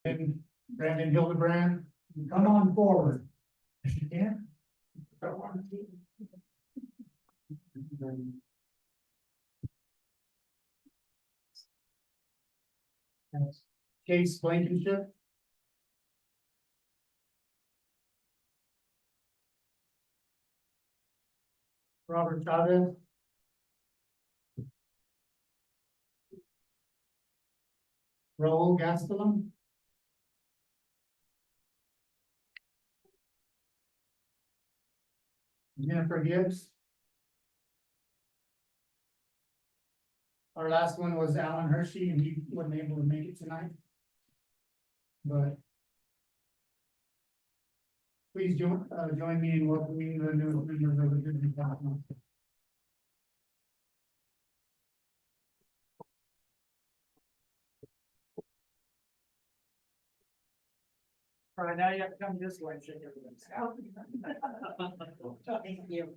And Brandon Hildebrand, come on forward. If you can. Case Blankenship. Robert Chavez. Raul Gastelum. Jennifer Gibbs. Our last one was Alan Hershey, and he wasn't able to make it tonight. But please join me in welcoming the new members of the Goodman Council. All right, now you have to come this way and shake everybody's hand. Thank you.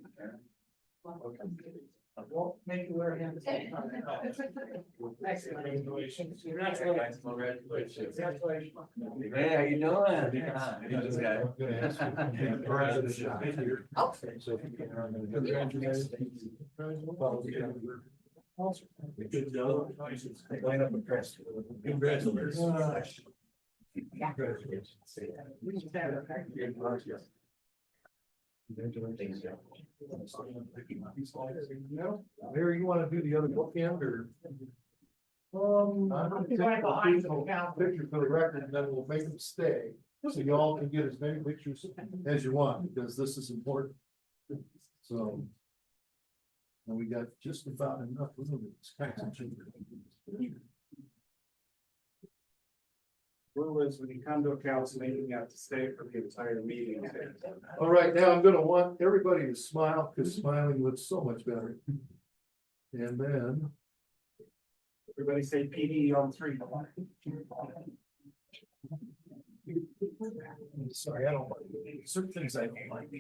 Well, make you wear a hand. Excellent. Congratulations. Congratulations. Hey, how you doing? Larry, you wanna do the other bookend or? I'm behind the count. Picture for the record, and then we'll make them stay, so y'all can get as many pictures as you want, because this is important. So. And we got just about enough room. Rule is when you come to a council meeting, you have to stay for the entire meeting. All right, now I'm gonna want everybody to smile, because smiling looks so much better. And then. Everybody say PD on 3. Sorry, I don't like certain things I don't like.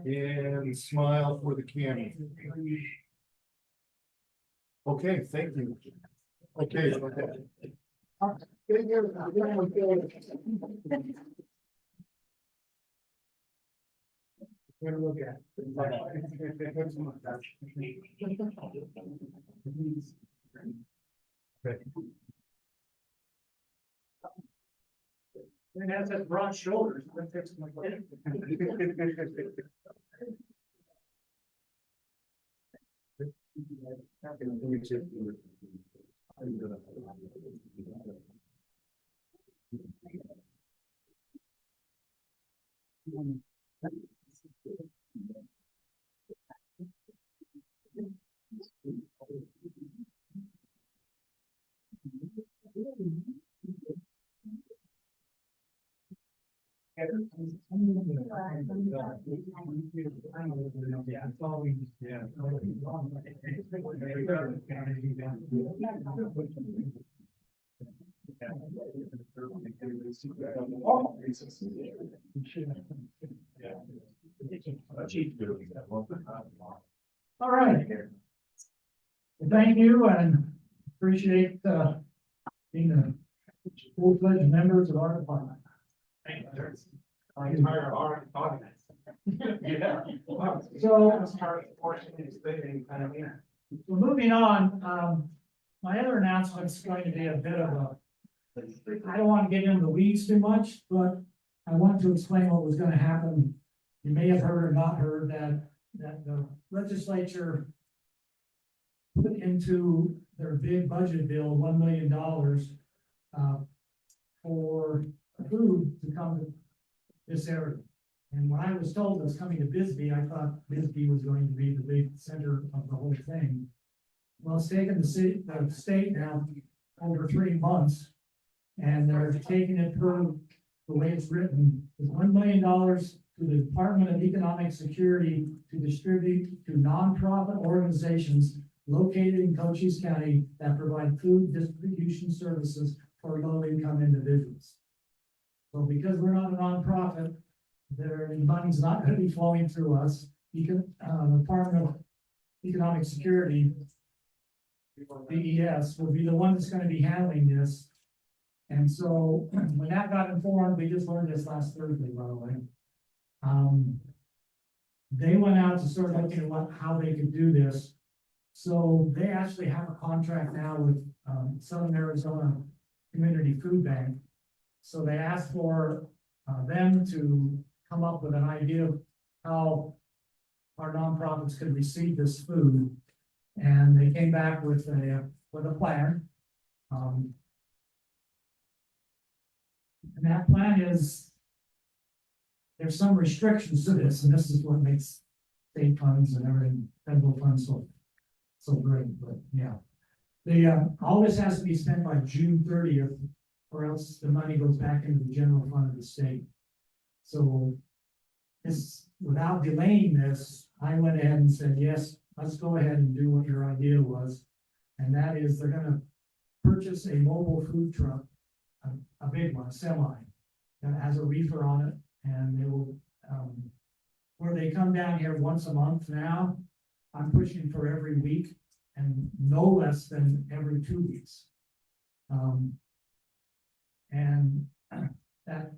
And smile for the camera. Okay, thank you. Okay. We're gonna look at. It has that broad shoulders. That fits my butt. All right. Thank you and appreciate being a full-fledged members of our department. My entire art. Yeah. So, Portion is thing, kind of, yeah. Well, moving on, my other announcement is going to be a bit of a, I don't want to get into the weeds too much, but I want to explain what was going to happen. You may have heard or not heard that the legislature put into their big budget bill, $1 million, for food to come to this area. And when I was told it was coming to Bisbee, I thought Bisbee was going to be the big center of the whole thing. Well, it's taken the state now over 3 months, and they're taking it per the way it's written, is $1 million to the Department of Economic Security to distribute to nonprofit organizations located in Cochise County that provide food distribution services for low-income individuals. So because we're not a nonprofit, their money's not going to be flowing through us. The Department of Economic Security, DES, will be the one that's going to be handling this. And so when that got informed, we just learned this last Thursday, by the way. They went out to start looking at how they could do this. So they actually have a contract now with, Southern Arizona Community Food Bank. So they asked for, them to come up with an idea of how our nonprofits could receive this food. And they came back with a plan. And that plan is, there's some restrictions to this, and this is what makes state funds and everything, federal funds so great, but yeah. All this has to be spent by June 30th, or else the money goes back into the general fund of the state. So this, without delaying this, I went ahead and said, yes, let's go ahead and do what your idea was. And that is, they're gonna purchase a mobile food truck, a big one, a semi, that has a reefer on it, and they will, where they come down here once a month now, I'm pushing for every week and no less than every 2 weeks. And that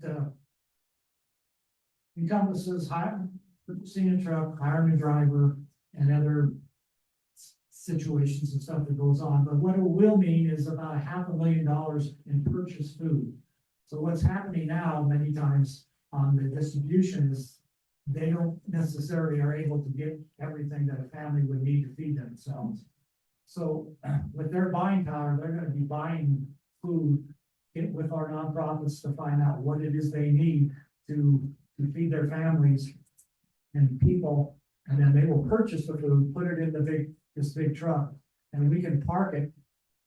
encompasses purchasing a truck, hiring a driver, and other situations and stuff that goes on. But what it will mean is about $500,000 in purchased food. So what's happening now many times on the distribution is they don't necessarily are able to get everything that a family would need to feed themselves. So with their buying power, they're gonna be buying food with our nonprofits to find out what it is they need to feed their families and people. And then they will purchase the food, put it in this big truck, and we can park it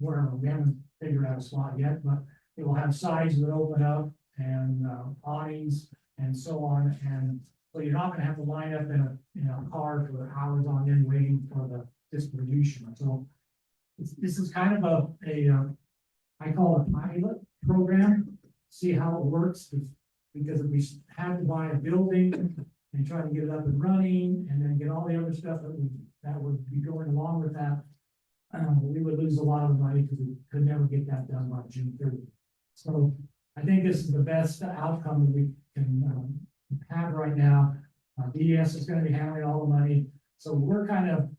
wherever. We haven't figured out a spot yet, but it will have sides that open up and awnings and so on. And so you're not gonna have to line up in a car for hours on end waiting for the distribution. So this is kind of I call it a pilot program, see how it works. Because if we had to buy a building and try to get it up and running, and then get all the other stuff that would be going along with that, we would lose a lot of money because we could never get that done by June 30th. So I think this is the best outcome that we can have right now. BDS is going to be handling all the money, so we're kind of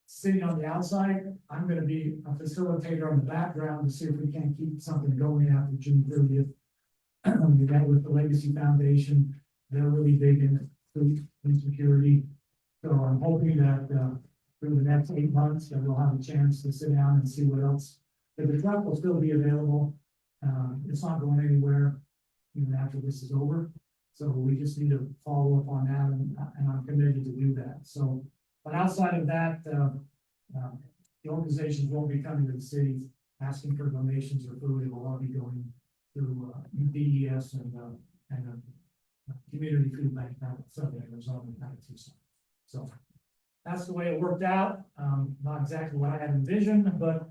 sitting on the outside. I'm going to be a facilitator on the background to see if we can keep something going after June 30th. We met with the Legacy Foundation. They're really big in food insecurity. So I'm hoping that through the next 8 months that we'll have a chance to sit down and see what else. But the truck will still be available. It's not going anywhere even after this is over. So we just need to follow up on that, and I'm committed to do that. So, but outside of that, the organizations won't be coming to the city asking for donations or food. It will all be going through BDS and Community Food Bank out of Southern Arizona, out of Tucson. So that's the way it worked out. Not exactly what I had envisioned, but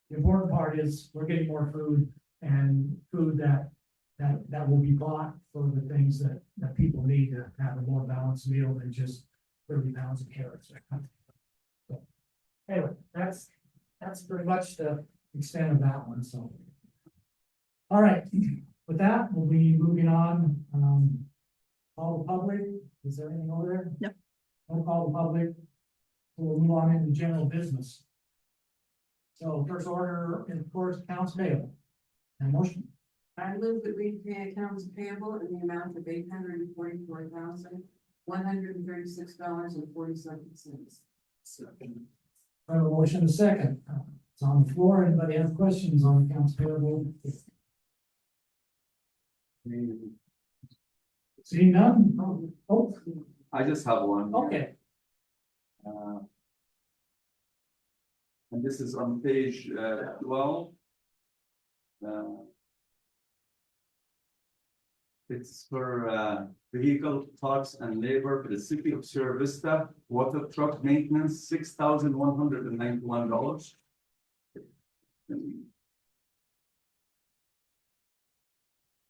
the important part is we're getting more food, and food that will be bought for the things that people need to have a more balanced meal than just 30 pounds of carrots. So, anyway, that's pretty much the extent of that one. So, all right, with that, we'll be moving on. Call the public. Is there anything over there? No. Don't call the public. We'll move on into general business. So first order, of course, accounts payable. And motion. I move that we pay accounts payable in the amount of $844,136.47. I have a motion and a second. It's on the floor. Anybody have questions on accounts payable? Seeing none? Oh, I just have one. okay. And this is on page 12. It's for vehicle tax and labor for the city of Sierra Vista, water truck maintenance, $6,191.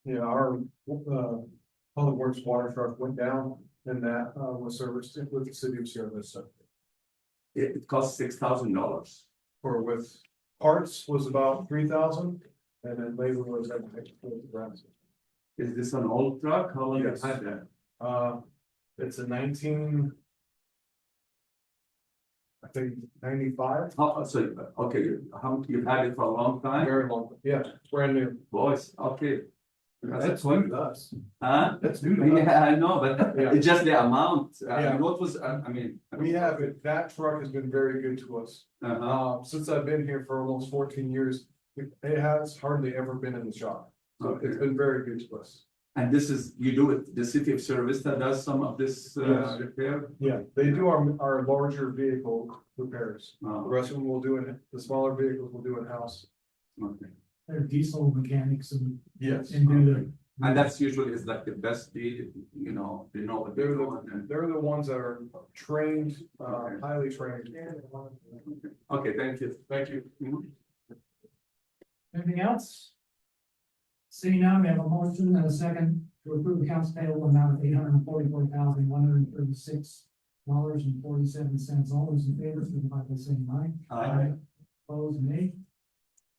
Yeah, our public works water truck went down, and that was serviced with the city of Sierra Vista. It costs $6,000. Or with parts was about 3,000, And then labor was at the grounds. Is this an old truck? How long you Yes. had that? It's a 19. I think 95, Oh, so, okay, you've had it for a long time? very long, yeah, brand new. Boys, okay. That's new to us. Huh? That's new to us. Yeah, I know, but Yeah. it's just the amount. Yeah. What was, I mean. We have it, that truck has been very good to us. Since I've been here for almost 14 years, it has hardly ever been in the shop. So it's Okay. been very good to us. And this is, you do it, the city of Cerro Vista does some of this Yes. repair? Yeah, they do our larger vehicle repairs. The Oh, rest of them will do it, the smaller vehicles will do in-house. okay. They're diesel mechanics Yes. and do the. And that's usually is like the best deal, you know what they're doing and, They're the ones that are trained, Okay. highly trained. okay, thank you. Thank you. Mhm. Anything else? Seeing none, we have a motion and a second to approve accounts payable amount of $844,136.47. All those in favor, signify by saying aye. Aye. Opposed, nay.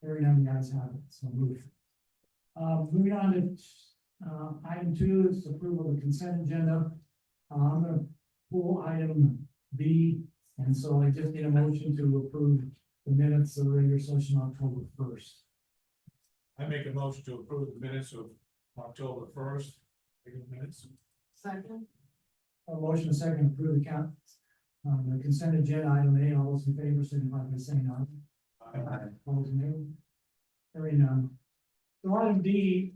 Hearing none, the ayes have it, so moved. Moving on to, item 2 is approval of the consent agenda. I'm gonna pull item B, and so I just need a motion to approve the minutes of the regular session October 1st. I make a motion to approve the minutes of October 1st. Minutes. Second, A motion and second to approve the count, the consent agenda, item A, all those in favor, signify by saying aye. Aye. Opposed, nay. Hearing none. So item D,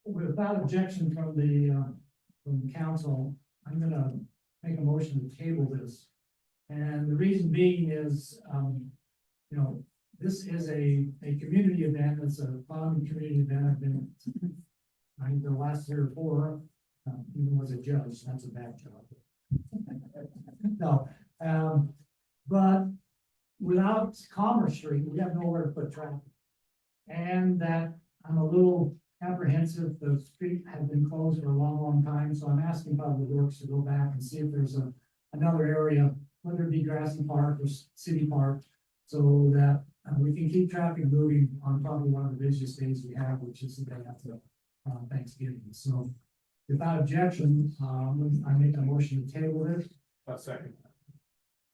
without objection from the council, I'm gonna make a motion to table this. And the reason being is, you know, this is a community event, it's a fun community event, I've been, I think the last 3 or 4, even was a judge, that's a bad job. No, but without Commerce Street, we have nowhere to put traffic. And that I'm a little apprehensive, the street had been closed for a long, long time, so I'm asking Public Works to go back and see if there's another area, whether it be Grassy Park or City Park, so that we can keep traffic moving on probably one of the busiest days we have, which is the day after Thanksgiving. So without objection, I make a motion to table this. A second.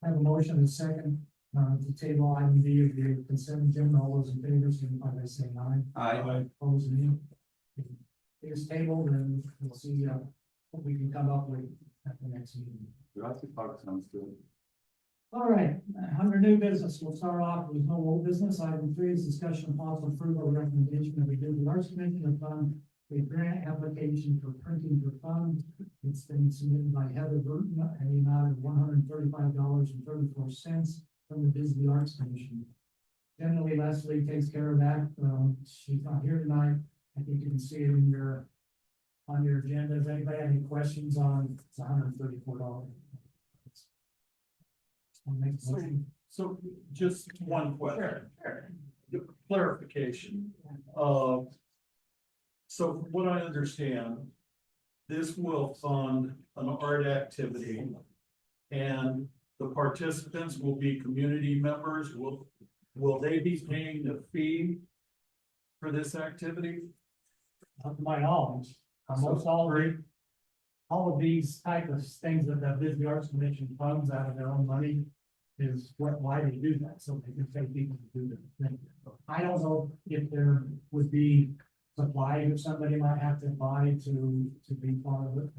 I have a motion and a second, to table item D of the consent agenda. All those in favor, signify by saying aye. Aye. Opposed, nay. It is tabled and we'll see, what we can come up with at the next meeting. Jurassic Park sounds good. All right, under new business, we'll start off with no old business. Item 3 is discussion of possible approval of recommendation of the Good Arts Commission to fund a grant application for printing for fun. It's been submitted by Heather Burton at the amount of $135.34 from the Bisbee Arts Commission. Generally, Leslie takes care of that. She's not here tonight. I think you can see it in on your agenda. Does anybody have any questions on, it's $134? I'll make a motion. So just one question. Clarification. So from what I understand, this will fund an art activity. And the participants will be community members. Will they be paying the fee for this activity? Not to my knowledge, most all of these type of things that the Bisbee Arts Commission funds out of their own money is why they do that, so they can pay people to do their thing. I don't know if there would be supply if somebody might have to buy to be part of it.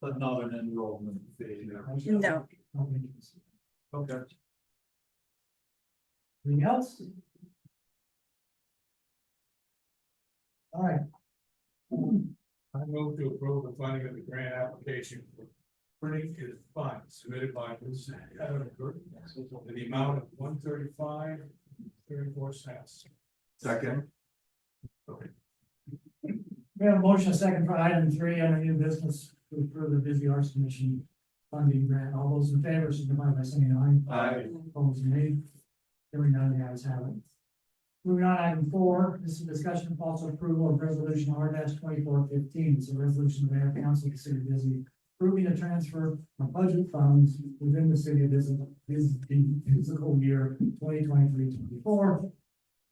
But not an enrollment fee. No. Okay. Anything else? All right. I move to approve the funding of the grant application for printing is fine, submitted by Ms. Heather Burton in the amount of $135.34. Second. We have a motion, a second for item 3 under new business to approve the Bisbee Arts Commission funding grant. All those in favor, signify by saying aye. Aye. Opposed, nay. Hearing none, the ayes have it. Moving on, item 4, this is a discussion of possible approval of resolution R-2415. It's a resolution of the mayor council of the city of Bisbee approving a transfer of budget funds within the city of fiscal year 2023-24.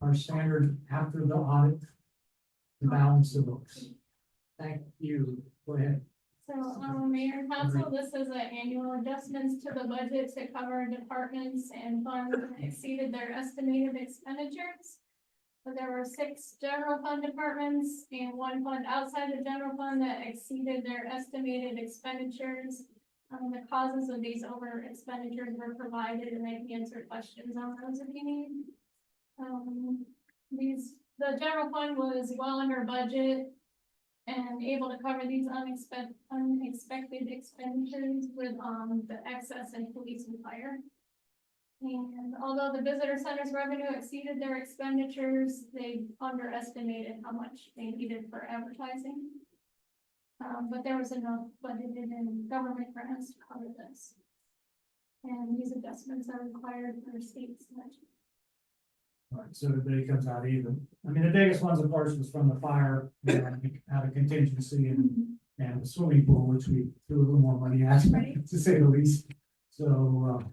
Our standard after the audit. The balance of books. Thank you. Go ahead. So, Mayor and Council, this is an annual adjustments to the budget to cover departments and funds that exceeded their estimated expenditures. So there were 6 general fund departments and 1 fund outside the general fund that exceeded their estimated expenditures. The causes of these over expenditures were provided, and I can answer questions on those if you need. The general fund was well under budget and able to cover these unexpected expenditures with, the excess in police and fire. And although the visitor center's revenue exceeded their expenditures, they underestimated how much they needed for advertising. But there was enough budgeted in government grants to cover this. And these adjustments are required for state's budget. Right, so everybody comes out even. I mean, the biggest ones, of course, was from the fire, and out of contingency and the swimming pool, which we threw a little more money at, Right. to say the least. So,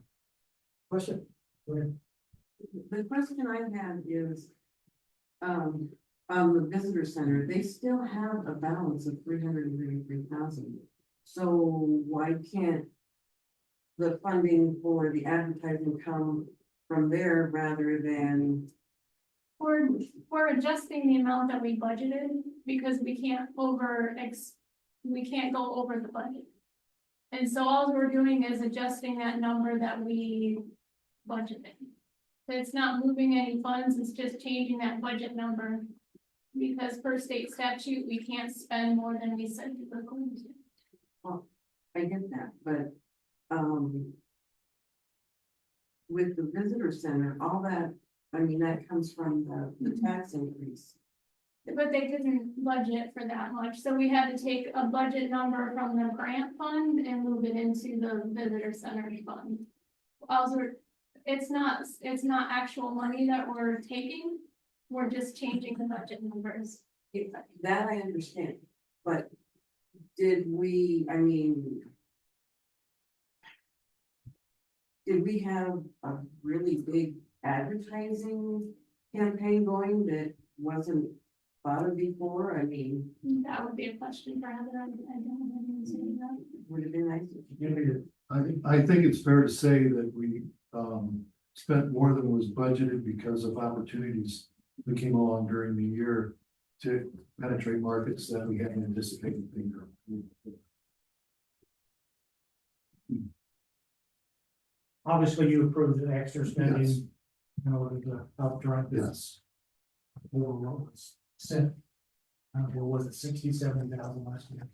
question? Go ahead. The question I have is, on the visitor center, they still have a balance of 333,000. So why can't the funding for the advertising come from there rather than? We're adjusting the amount that we budgeted because we can't go over the budget. And so all we're doing is adjusting that number that we budgeted. So it's not moving any funds, it's just changing that budget number. Because per state statute, we can't spend more than we said we were going to. I get that, but, with the visitor center, all that, I mean, that comes from the tax increase. But they didn't budget for that much, so we had to take a budget number from the grant fund and move it into the visitor center fund. Also, it's not actual money that we're taking, we're just changing the budget numbers. That I understand, but did we, I mean, did we have a really big advertising campaign going that wasn't thought of before? I mean, That would be a question for Heather, I don't have an answer to that. would have been nice if you Give me your- I think it's fair to say that we, spent more than was budgeted because of opportunities that came along during the year to penetrate markets that we hadn't anticipated being there. Obviously, you approved the extra spending. Yes. In order to help drive this. Yes, What was set? What was it, 67,000 last year?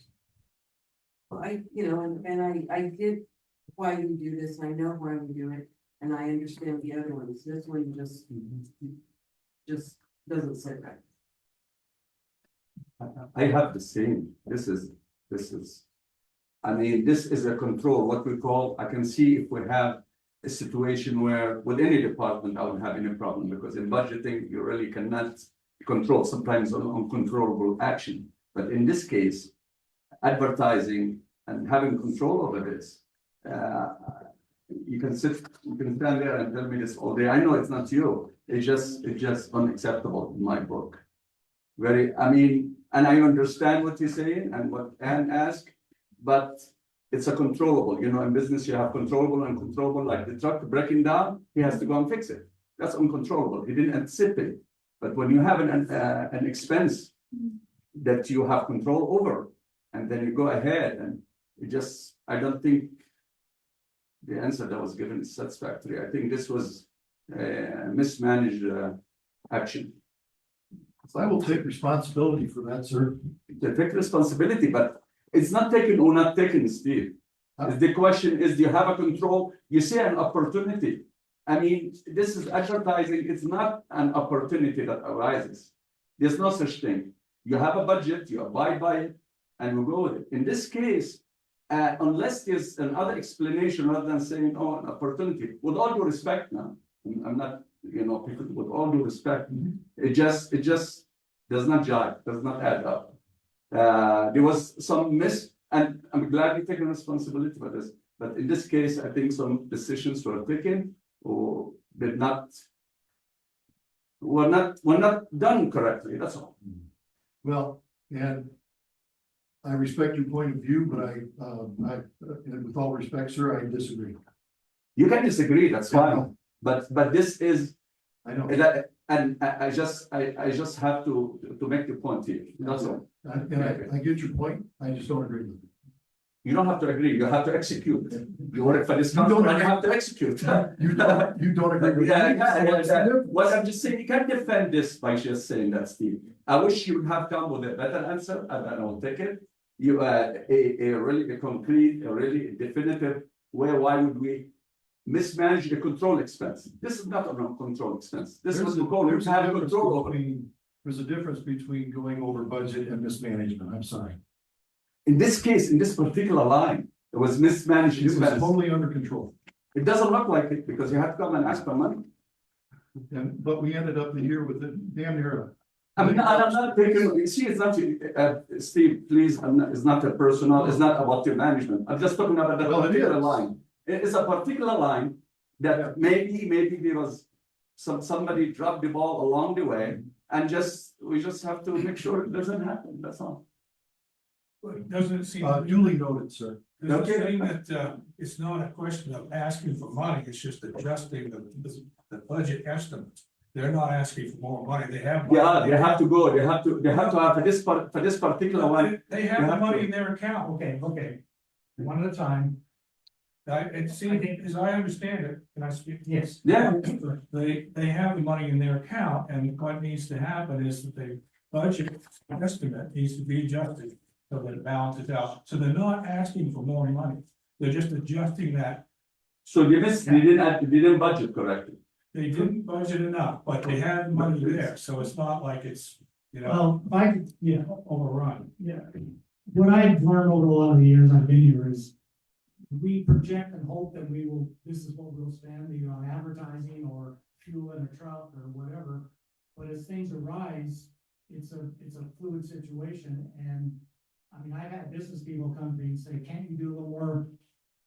Well, and I get why we do this, I know why we do it, and I understand the other ones, this one just doesn't sit right. I have the same, this is, I mean, this is a control, what we call, I can see if we have a situation where with any department, I would have any problem, because in budgeting, you really cannot control, sometimes uncontrollable action. But in this case, advertising and having control over this, you can stand there and tell me this all day. I know it's not you. It's just unacceptable in my book. I mean, and I understand what you're saying and what Ann asked, but it's a controllable. You know, in business, you have controllable and uncontrollable. Like the truck breaking down, he has to go and fix it. That's uncontrollable. He didn't anticipate. But when you have an expense that you have control over, and then you go ahead and I don't think the answer that was given is satisfactory. I think this was mismanaged action. so I will take responsibility for that, sir. They take responsibility, but it's not taken or not taken, Steve. The question is, do you have a control? You see an opportunity. I mean, this is advertising. It's not an opportunity that arises. There's no such thing. You have a budget, you abide by it, and we go with it. In this case, unless there's another explanation rather than saying, oh, an opportunity, with all due respect now, I'm not, with all due respect, it just does not jive, does not add up. There was some and I'm glad you're taking responsibility for this, but in this case, I think some decisions were taken or did not. Were not done correctly, that's all. Well, and I respect your point of view, but and with all respect, sir, I disagree. You can disagree, that's fine, but this is, I know. and I just have to make the point here, that's all. And I get your point, I just don't agree with it. You don't have to agree, you have to execute. You work for this You don't country, and you have to execute. You don't agree with Yeah, it. yeah. What I'm just saying, you can't defend this by just saying that, Steve. I wish you would have come with a better answer, and I will take it. You, a really concrete, a really definitive way, why would we mismanage the control expense? This is not a control expense. This is the goal, we There's a have difference control over it. there's a difference between going over budget and mismanagement, I'm sorry. In this case, in this particular line, it was mismanaged It was expense. totally under control. It doesn't look like it, because you have to come and ask for money. But we ended up the year with it damn near. I'm not taking, you see, it's not, Steve, please, it's not a personal, it's not about your management. I'm just talking about that Well, it particular is. line. It is a particular line that maybe there was somebody dropped the ball along the way, and we just have to make sure it doesn't happen, that's all. Doesn't it seem, Duly noted, sir. does it seem that, it's not a question of asking for money, it's just adjusting the budget estimates. They're not asking for more money, they have. money. Yeah, they have to go, they have to have for this particular one. They have the money in their account. Okay, one at a time, It seems, as I understand it, can I speak? yes. Yeah, They have the money in their account, and what needs to happen is that the budget estimate needs to be adjusted. So that it balances out, so they're not asking for more money, they're just adjusting that. so they didn't budget correctly. They didn't budget enough, but they had money there, so it's not like it's, you know, Well, yeah, overrun. yeah. What I've learned over a lot of the years I've been here is we project and hope that this is what we'll spend either on advertising or fuel in a truck or whatever. But as things arise, it's a fluid situation, and I mean, I've had business people come to me and say, can't you do a little more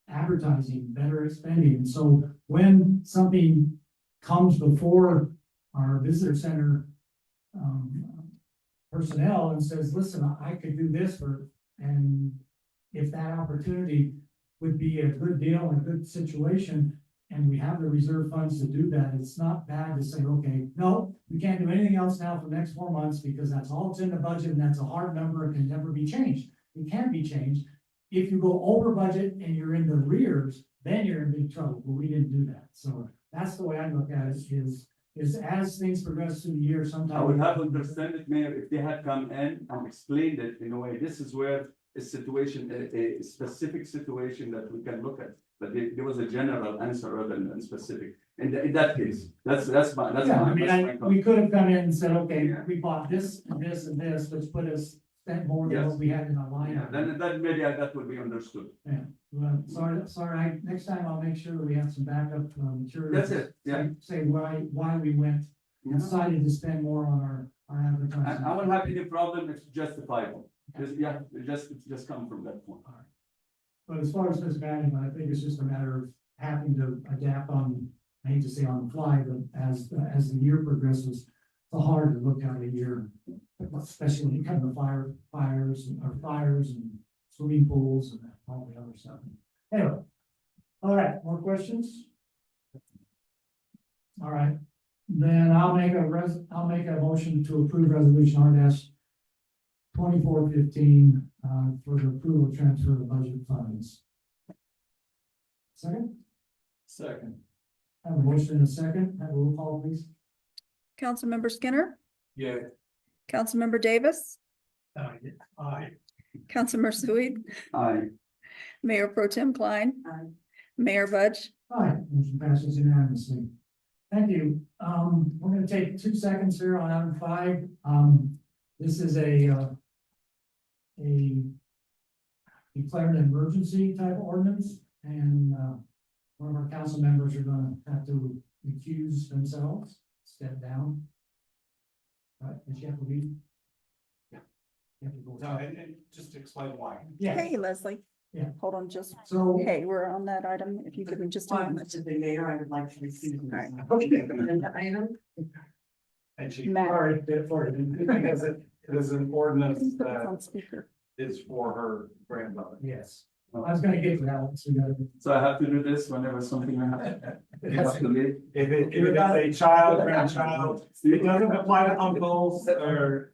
advertising, better expending? And so when something comes before our visitor center personnel and says, listen, I could do this and if that opportunity would be a good deal and a good situation, and we have the reserve funds to do that, it's not bad to say, okay, no, we can't do anything else now for the next 4 months because that's all that's in the budget and that's a hard number. It can never be changed. It can be changed. If you go over budget and you're in the rears, then you're in big trouble, but we didn't do that. So that's the way I look at it is as things progress through the year, sometimes. I would have understood it, Mayor, if they had come in and explained it in a way, this is where a situation, a specific situation that we can look at. But there was a general answer rather than specific. In that case, that's my, Yeah, I mean, we could have come in and said, okay, Yeah. we bought this and this and this, which spent more than Yes. what we had in our line. Yeah, then maybe that would be understood. Yeah, well, sorry, next time I'll make sure that we have some backup material. That's it, yeah. Say why we went, decided to spend more on our advertising. I won't have any problem, it's justifiable. Just come from that point. But as far as mismanagement, I think it's just a matter of having to adapt on, I hate to say on the fly, but as the year progresses, it's hard to look at a year, especially when you come to fires and swimming pools and all the other stuff. Anyway, all right, more questions? All right, then I'll make a motion to approve resolution R-2415 for the approval of transfer of budget funds. Second? Second. I have a motion and a second. Have a roll call, please. Councilmember Skinner, Yeah. Councilmember Davis, Aye. Councilmember Sweet, Aye. Mayor Pro Tem Klein, Aye. Mayor Budge. Aye, motion passes unanimously. Thank you. We're gonna take 2 seconds here on item 5. This is a declared emergency type ordinance, and one of our council members are gonna have to recuse themselves, step down. Right, does she have to leave? Yeah. You have to go- No, and just explain why. Yeah, Hey, Leslie. Yeah. Hold on just, so. hey, we're on that item. If you give me just a moment. To the mayor, I would like to receive. this. Right. Agenda item. And she, Matt. Sorry, for it. because it is an ordinance Put this that on speaker. is for her grandmother. Yes, I was gonna get to that one, so you gotta. So I have to do this whenever something happens. You have to leave. If it is a child, grandchild, it doesn't apply to uncles or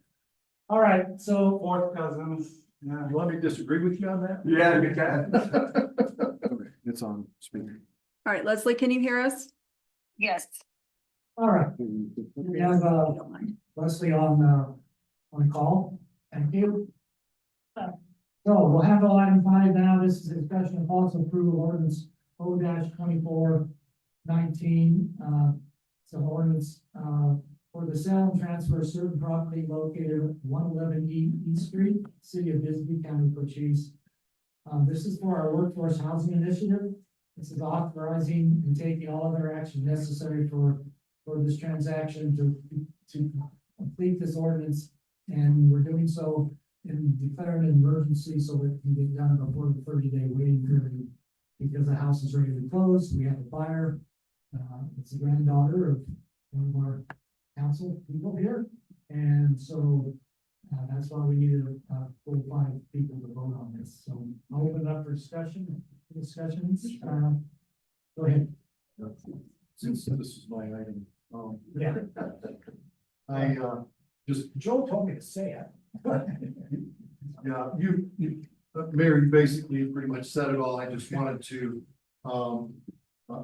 All right, so fourth cousins. Yeah. You want me to disagree with you on that? Yeah, you can. Okay, it's on speaker. All right, Leslie, can you hear us? Yes. all right, we have Don't mind. Leslie on call. Thank you. So we'll have item 5 now. This is a discussion of possible approval ordinance O-2419. It's an ordinance for the sale and transfer of certain property located at 111 East Street, City of Bisbee, County of Cochise. This is for our workforce housing initiative. This is authorizing and taking all other action necessary for this transaction to complete this ordinance. And we're doing so in declaring an emergency so that it can get done before the 30-day waiting period. Because the house is ready to close, we have a buyer. It's the granddaughter of one of our council people here. And so that's why we needed full 5 people to vote on this. So I'll open it up for discussions. Go ahead. Since this is my item, Yeah. I, just, Joe told me to say it. yeah, Mayor, you basically pretty much said it all. I just wanted to,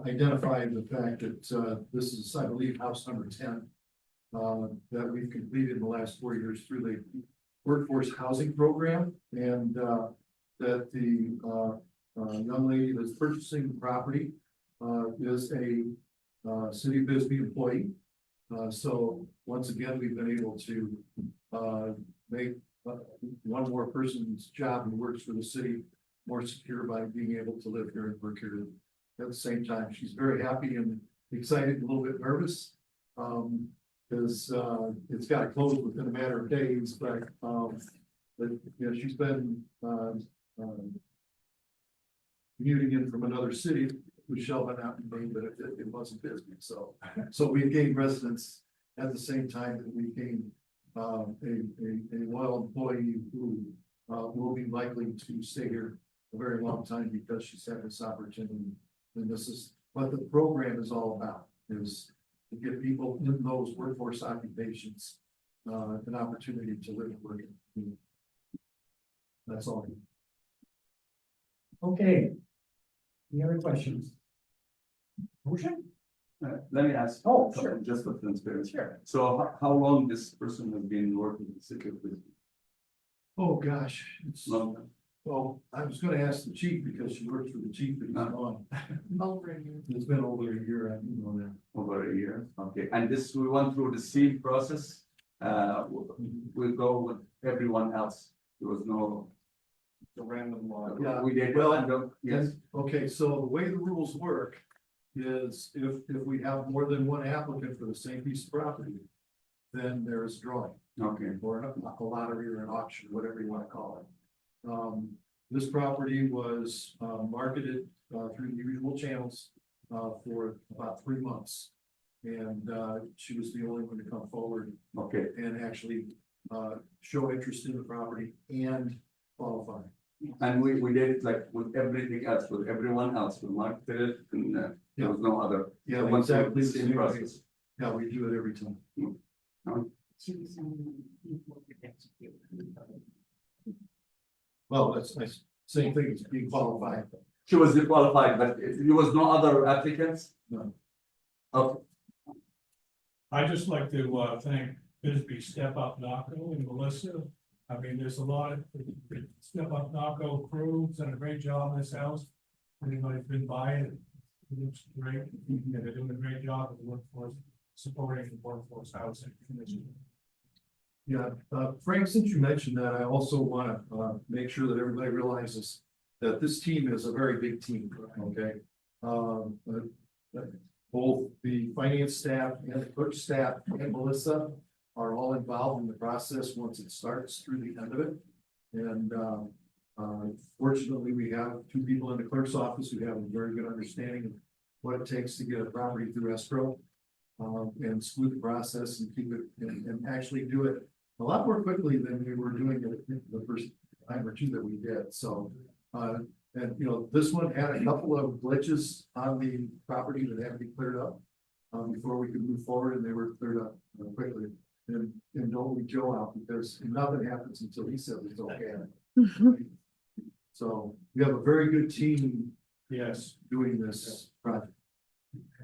identify the fact that, this is, I believe, house number 10. That we've completed in the last 4 years through the workforce housing program, and, that the, young lady that's purchasing the property, is a, City of Bisbee employee. So once again, we've been able to, make one more person's job who works for the city more secure by being able to live here and work here at the same time. She's very happy and excited, a little bit nervous. Because it's got to close within a matter of days, but you know, she's been commuting in from another city, which shall not be named, but it wasn't Bisbee. So we gained residents at the same time that we gained a loyal employee who will be likely to stay here a very long time because she's had this opportunity. And this is what the program is all about, is to give people in those workforce occupations an opportunity to live and work. That's all. Okay. Any other questions? Motion? Let me ask. Oh, sure. Just for transparency. Sure. So how long this person has been working in the city of Bisbee? Oh, gosh, it's, Long time. well, I was gonna ask the chief because she works for the chief, but he's gone. Over a year. It's been over a year, I know that. Over a year, okay, and this, we went through the same process, we go with everyone else, there was no. The random law. Yeah. We did, Well, yes, Okay, so the way the rules work is if we have more than one applicant for the same piece of property, then there's drawing, okay, or a lottery or an auction, whatever you wanna call it. This property was, marketed, through the usual channels, for about 3 months. And, she was the only one to come forward okay, and actually, show interest in the property and qualify. and we did it like with everything else, with everyone else, we marketed it, and there was no other. Yeah, We went through exactly the the same same way. process. Yeah, we do it every time. Well, that's nice. Same thing as being qualified. She was qualified, but there was no other applicants? No. Okay, I'd just like to thank Bisbee Step Up Naco and Melissa. I mean, there's a lot of Step Up Naco crew, done a great job in this house. Anybody's been by it, it looks great, and they're doing a great job of the workforce, supporting the workforce housing commission. Yeah, Frank, since you mentioned that, I also want to make sure that everybody realizes that this team is a very big team, okay? Both the finance staff and the clerk staff and Melissa are all involved in the process once it starts through the end of it. And, fortunately, we have two people in the clerk's office who have a very good understanding of what it takes to get a property through escrow. And smooth the process and keep it, and actually do it a lot more quickly than we were doing it the first time or two that we did, so. And you know, this one had a couple of glitches on the property that had to be cleared up. Before we could move forward, and they were cleared up quickly. And don't leave Joe out, because nothing happens until he says it's okay. So we have a very good team Yes. doing this project.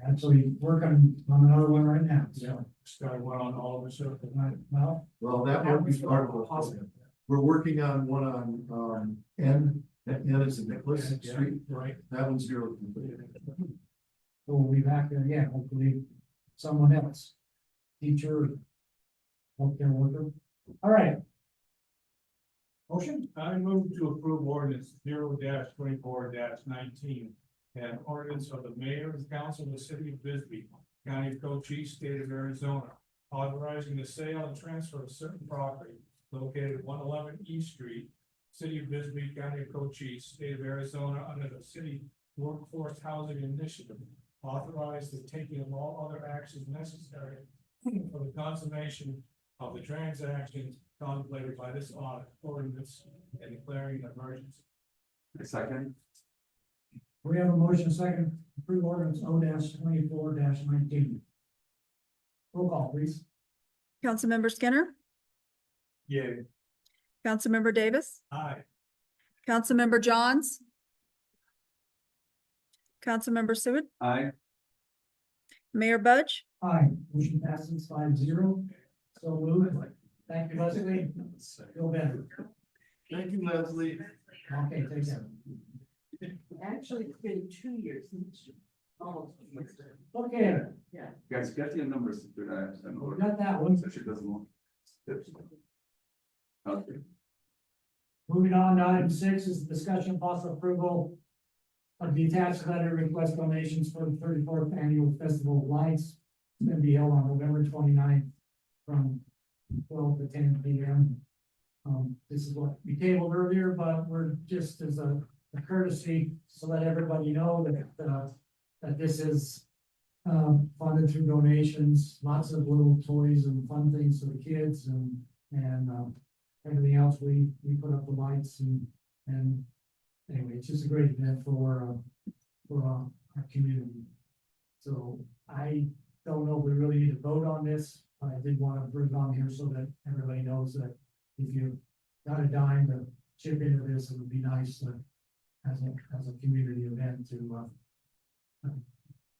Actually working on another one right now, Yeah, so. started one on all of us. Well, Well, that won't be part of it. We're working on one on, N is in Nicholas Yeah, Street. right. That one's zero complete. we'll be back there again, hopefully someone else, teacher, healthcare worker. All right. Motion? I move to approve ordinance 0-24-19. An ordinance of the mayor and council of the city of Bisbee, county of Cochise, state of Arizona, authorizing the sale and transfer of certain property located at 111 East Street, city of Bisbee, county of Cochise, state of Arizona, under the city workforce housing initiative, authorized the taking of all other actions necessary for the consummation of the transactions contemplated by this ordinance and declaring an emergency. A second, We have a motion second, approve ordinance O-24-19. Roll call, please. Councilmember Skinner, Yay. Councilmember Davis, Aye. Councilmember Johns, Councilmember Seward, aye, Mayor Budge, Aye, motion passes 5-0. So moved. Thank you, Leslie. Feel better. Thank you, Leslie. Okay, take care. Actually, it's been 2 years since. Almost. Okay, guys, get your numbers to that. we got that one. So she doesn't want. Okay, Moving on to item 6 is discussion of possible approval of the attached letter request donations for the 34th annual Festival of Lights. It's gonna be held on November 29th from 12 to 10 p.m. This is what we tabled earlier, but we're just as a courtesy to let everybody know that this is funded through donations, lots of little toys and fun things for the kids and everything else. We put up the lights and anyway, it's just a great event for our community. So I don't know if we really need to vote on this, but I did want to bring it on here so that everybody knows that if you got a dime to chip into this, it would be nice to, as a community event to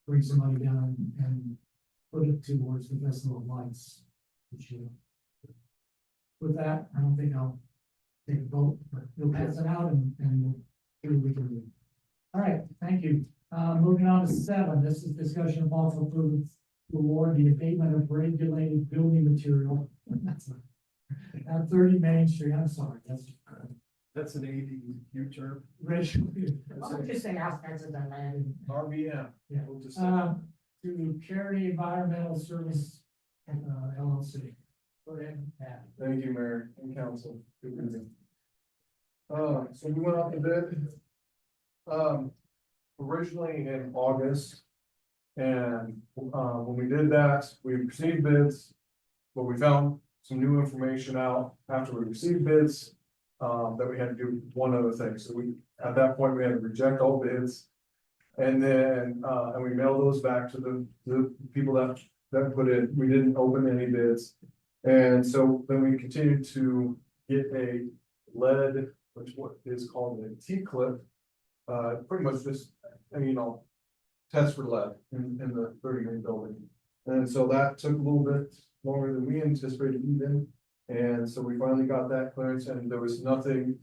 bring some money down and put it towards the Festival of Lights this year. With that, I don't think I'll take a vote, but we'll pass it out and we'll see what we can do. All right, thank you. Moving on to 7, this is discussion of possible approval to award the abatement of regulated building material. At 30 Main Street, I'm sorry, That's an ADU term. racial. I'll just say aspects of that land. RBM. Yeah. We'll just say- To Charity Environmental Service, LLC. Go ahead, Pat. Thank you, Mayor and Council. Good evening. So we went out to bid. Originally in August. And, when we did that, we received bids. But we found some new information out after we received bids. That we had to do one other thing. So at that point, we had to reject all bids. And then, and we mailed those back to the people that put in, we didn't open any bids. And so then we continued to get a lead, which what is called a T-clip. Pretty much just, test for lead in the 30 Main building. And so that took a little bit longer than we anticipated even. And so we finally got that clearance and there was nothing,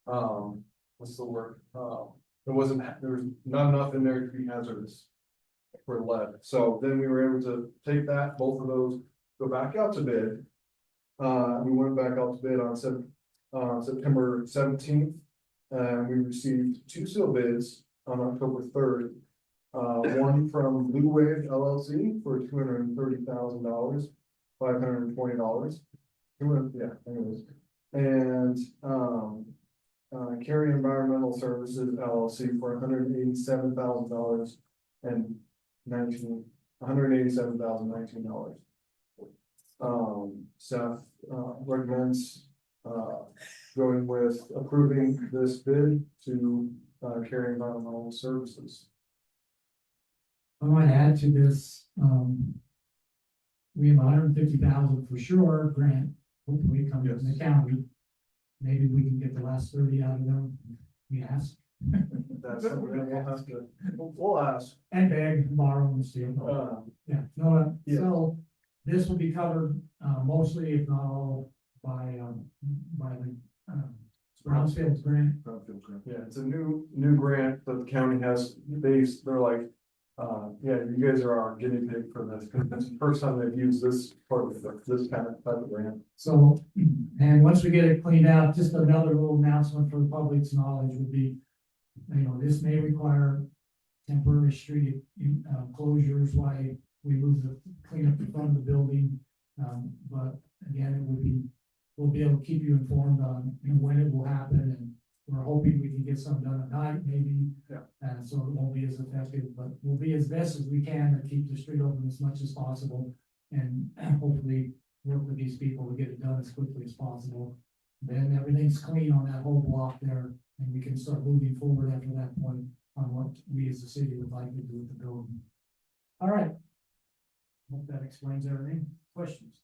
what's the word? There was not enough in there to be hazardous for lead. So then we were able to take that, both of those, go back out to bid. We went back out to bid on September 17th. And we received 2 seal bids on October 3rd. One from Blue Wave LLC for $230,000. $520. Yeah, anyways. And, Carry Environmental Services LLC for $187,000 and $187,019. Staff, recommends, going with approving this bid to, Carry Environmental Services. I might add to this, we have $150,000 for sure grant, hopefully coming from the county. Maybe we can get the last 30 out of them, we ask, That's something we'll have to, we'll ask. and beg, borrow, and steal. Yeah, no, Yeah. so this will be covered, mostly, if not all, by the, Brownfield grant. Yeah, it's a new grant that the county has, they're like, yeah, you guys are our guinea pig for this, because it's the first time they've used this part of this kind of type of grant. So, and once we get it cleaned out, just another little announcement for the public's knowledge would be, this may require temporary street closures while we move clean up the front of the building. But again, we'll be able to keep you informed on when it will happen, and we're hoping we can get some done at night, maybe. Yeah. So it won't be as effective, but we'll be as best as we can to keep the street open as much as possible. And hopefully work with these people to get it done as quickly as possible. Then everything's clean on that whole block there, and we can start moving forward after that point on what we as a city would like to do with the building. All right. Hope that explains everything. Questions?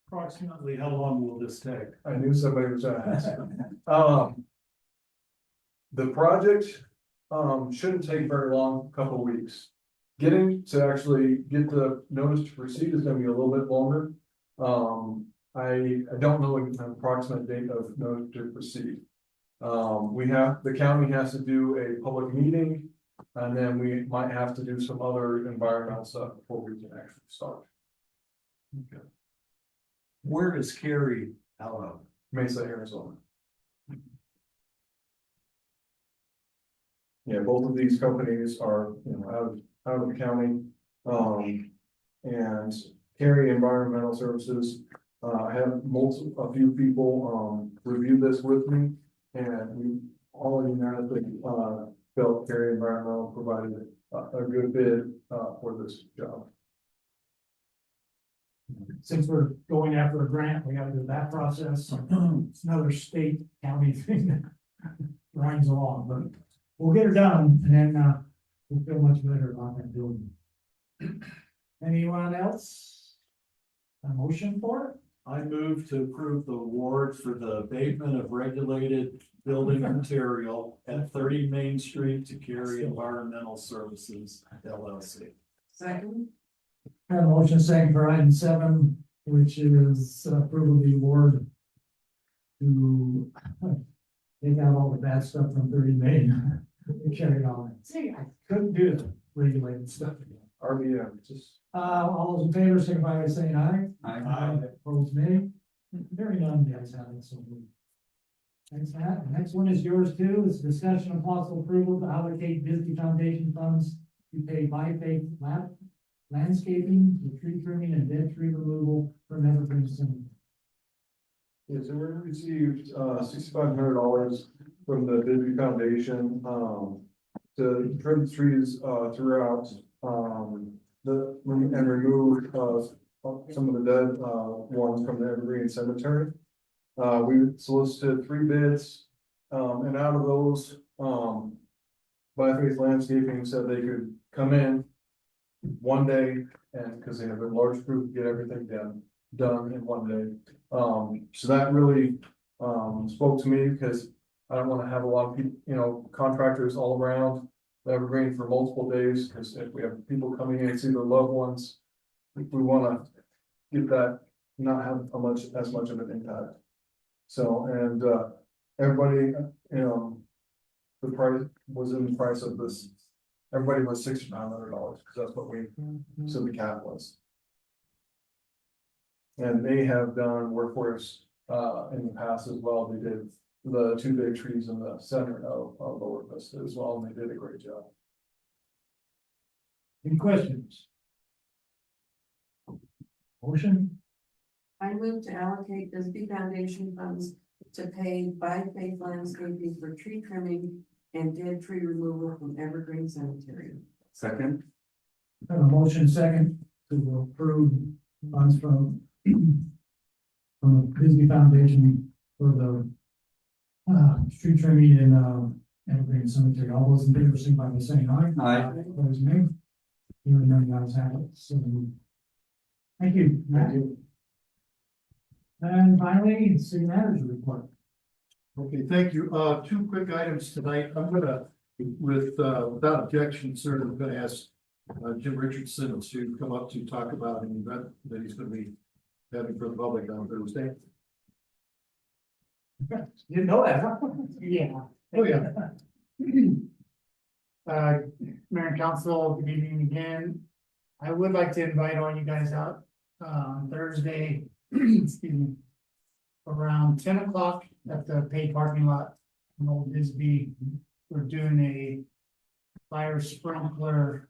Approximately how long will this take? I knew somebody was gonna ask. The project, shouldn't take very long, couple weeks. Getting to actually get the notice to proceed is gonna be a little bit longer. I don't know an approximate date of notice to proceed. The county has to do a public meeting, and then we might have to do some other environmental stuff before we can actually start. Okay. Where is Carrie out of? Mesa, Arizona. Yeah, both of these companies are, out of the county. And Carry Environmental Services, I have a few people, review this with me. And we all unanimously, felt Carry Environmental provided a good bid, for this job. Since we're going after a grant, we gotta do that process. It's another state county thing that grinds along, but we'll get her done, and then, we'll feel much better about that building. Anyone else? A motion for it? I move to approve the award for the abatement of regulated building material at 30 Main Street to Carry Environmental Services LLC. Second, Have a motion second for item 7, which is approval of the award to take out all the bad stuff from 30 Main and carry it on. See, I couldn't do the regulated stuff again. RBM, just. All those in favor, signify by saying aye. I, Opposed, nay. Hearing none, the ayes have it, so moved. Thanks, Matt. The next one is yours too. It's discussion of possible approval to allocate Bisbee Foundation funds to pay by faith landscaping, the tree trimming and dead tree removal from Evergreen Cemetery. Yes, so we received $6,500 from the Bisbee Foundation to trim the trees throughout and remove some of the dead ones from the Evergreen Cemetery. We solicited 3 bids, and out of those, By Faith Landscaping said they could come in one day, and because they have a large group, get everything done in one day. So that really spoke to me, because I don't want to have a lot of people, contractors all around the Evergreen for multiple days, because if we have people coming in and see their loved ones, we want to get that, not have as much of an impact. So, and everybody, the price was in the price of this. Everybody was $6,900, because that's what we, so the cap was. And they have done work for us in the past as well. They did the 2 big trees in the center of Lower Vista as well, and they did a great job. Any questions? Motion, I move to allocate Bisbee Foundation funds to pay by Faith Landscaping for tree trimming and dead tree removal from Evergreen Cemetery. Second, have a motion second to approve funds from the Bisbee Foundation for the tree trimming in Evergreen Cemetery. All those in favor, signify by saying aye. Aye. Opposed, nay. Hearing none, the ayes have it. So, thank you. Matt. And finally, city manager report. Okay, thank you. Two quick items tonight. I'm gonna, without objection, sir, I'm gonna ask Jim Richardson to come up to talk about an event that he's gonna be having for the public on Thursday. You know that, huh? Yeah. Oh, yeah. Mayor and council, good evening again. I would like to invite all you guys out, Thursday, excuse me. Around 10 o'clock at the paid parking lot in Old Bisbee. We're doing a fire sprinkler,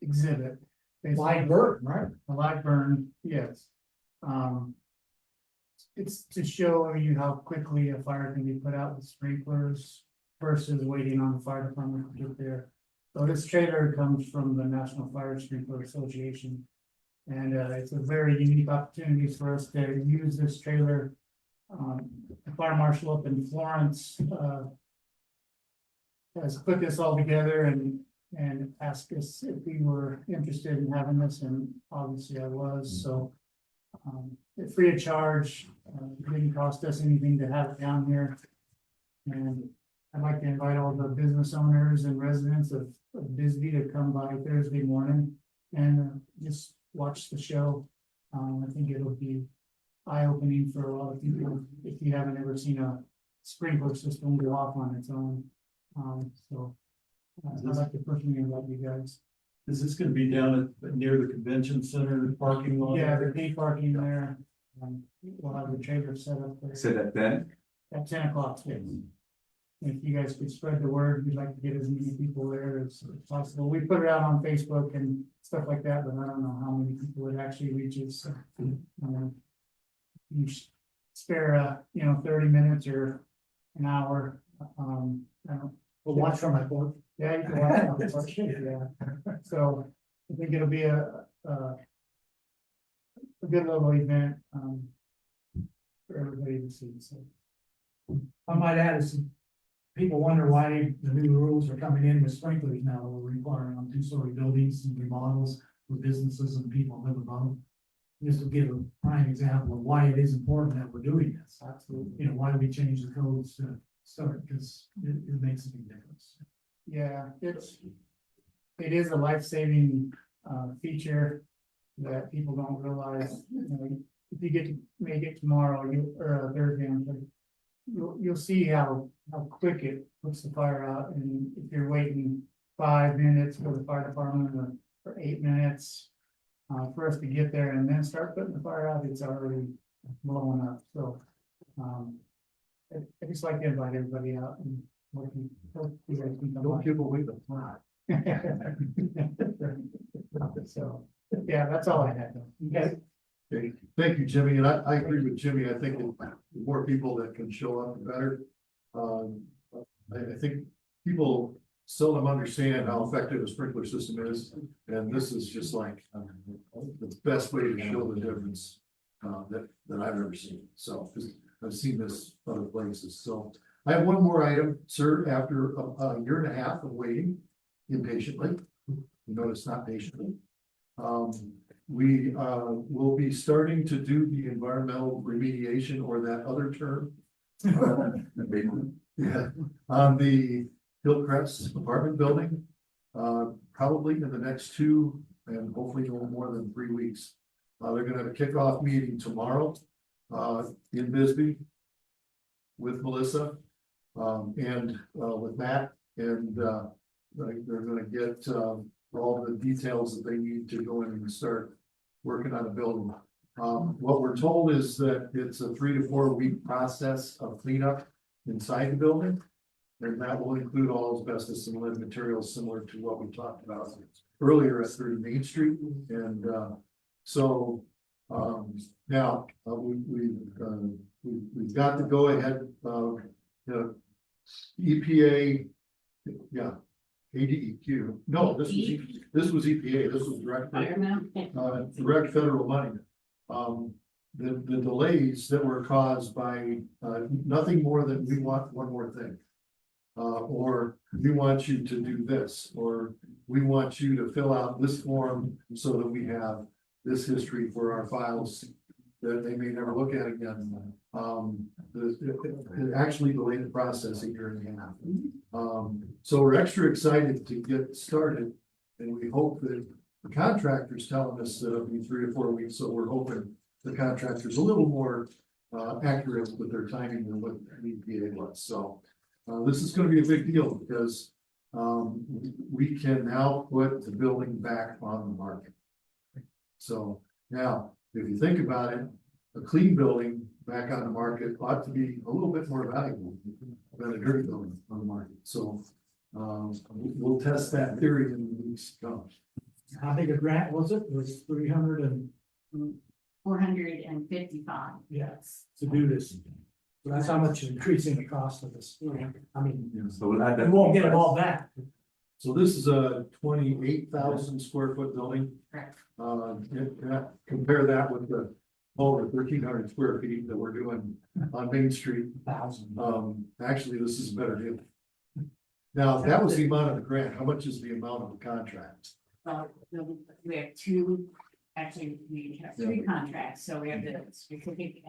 exhibit. Live bird, right? A live burn, yes. It's to show you how quickly a fire can be put out with sprinklers versus waiting on the fire department to get there. So this trailer comes from the National Fire Sprinkler Association. And it's a very unique opportunity for us to use this trailer. The fire marshal up in Florence has put this all together and asked us if we were interested in having this, and obviously I was, so. It's free of charge, it didn't cost us anything to have it down here. And I'd like to invite all the business owners and residents of Bisbee to come by Thursday morning and just watch the show. I think it'll be eye-opening for a lot of people if you haven't ever seen a sprinkler system go off on its own. I'd like to personally invite you guys. Is this gonna be down at, near the convention center parking lot? Yeah, the day parking there, we'll have the trailer set up there said at 10. at 10 o'clock. Yes. If you guys could spread the word, we'd like to get as many people there as possible. We put it out on Facebook and stuff like that, but I don't know how many people it actually reaches. So, you spare 30 minutes or an hour. I don't. We'll watch from my board. Yeah, you can watch on the first shift, yeah. So I think it'll be a good little event, for everybody to see, so. I might add, is people wonder why the new rules are coming in with sprinklers now, we're requiring on two-story buildings and remodels for businesses and people live above. Just to give a prime example of why it is important that we're doing this. Absolutely. Why we change the codes to start, because it makes a big difference. Yeah, it is a life-saving feature that people don't realize. If you get to make it tomorrow, or Thursday, you'll see how quick it puts the fire out. And if you're waiting 5 minutes for the fire department or 8 minutes for us to get there and then start putting the fire out, it's already blowing up. So I just like to invite everybody out and hope you guys can come Don't by. give away the plot. So, yeah, that's all I had. Okay. Okay, thank you, Jimmy, and I agree with Jimmy. I think the more people that can show up, the better. I think people seldom understand how effective a sprinkler system is, and this is just like the best way to show the difference that I've ever seen. So, 'cause I've seen this other places. So I have one more item, sir. After a year and a half of waiting impatiently, you notice not patiently. We will be starting to do the environmental remediation, or that other term. Yeah, on the Hillcrest apartment building, probably in the next 2 and hopefully no more than 3 weeks. They're gonna have a kickoff meeting tomorrow, in Bisbee with Melissa, and with Matt, and they're gonna get all the details that they need to go in and start working on a building. What we're told is that it's a 3 to 4 week process of cleanup inside the building. And that will include all asbestos and lead materials similar to what we talked about earlier at 30 Main Street, and, so, now, we've got to go ahead, the EPA, yeah, ADEQ, no, this was EPA, this was direct, direct federal money. The delays that were caused by, nothing more than we want one more thing. Or we want you to do this, or we want you to fill out this form so that we have this history for our files that they may never look at again. It actually delayed the process a year and a half. So we're extra excited to get started, and we hope that the contractor's telling us that it'll be 3 to 4 weeks, so we're hoping the contractor's a little more accurate with their timing than what the EPA was, so. This is gonna be a big deal because, we can now put the building back on the market. So now, if you think about it, a clean building back on the market ought to be a little bit more valuable than a dirty building on the market, so. We'll test that theory in the weeks to come. How big a grant was it? It was 300 and, 455. yes, to do this. So that's how much is increasing the cost of this. I mean, So we'll add that. we won't get it all back. So this is a 28,000 square foot building. Correct. Compare that with the over 1,300 square feet that we're doing on Main Street. 1,000. Actually, this is a better deal. Now, that was the amount of the grant. How much is the amount of the contract? We have two, actually, we have three contracts, so we have the specific,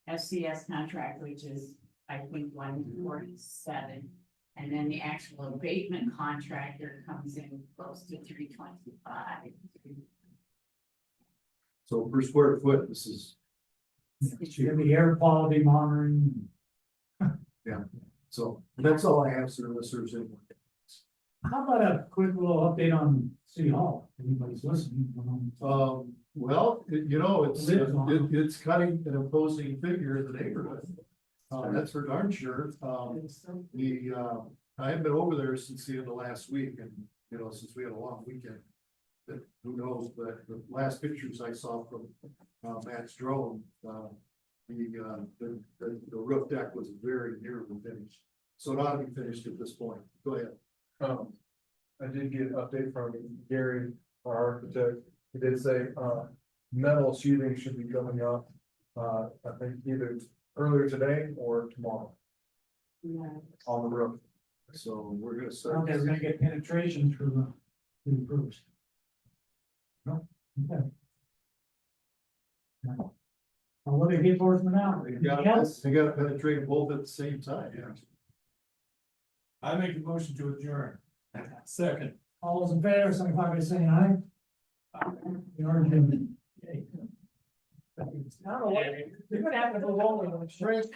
FCS contract, which is, I think, 147. And then the actual abatement contractor comes in close to 325. So per square foot, this is, It's gonna be air quality monitoring. so that's all I have, sir, unless there's any. How about a quick little update on City Hall? Anybody's listening? Well, it's cutting an imposing figure in the neighborhood. That's for darn sure. I haven't been over there since the end of last week, and, since we had a long weekend. But who knows, but the last pictures I saw from, Matt's drone, the roof deck was very nearly finished. So it ought to be finished at this point. Go ahead. I did get an update from Gary, our architect. He did say, metal sheathing should be coming up, I think either earlier today or tomorrow on the roof. So we're gonna start. Okay, we're gonna get penetration through the roofs. No? Okay. Now, what do they get for us now? They Anything got else? to penetrate both at the same time, yeah. I make a motion to adjourn. Second. All those in favor, signify by saying aye. You are adjourned. Okay. I don't know what, you're gonna have to go over the strength.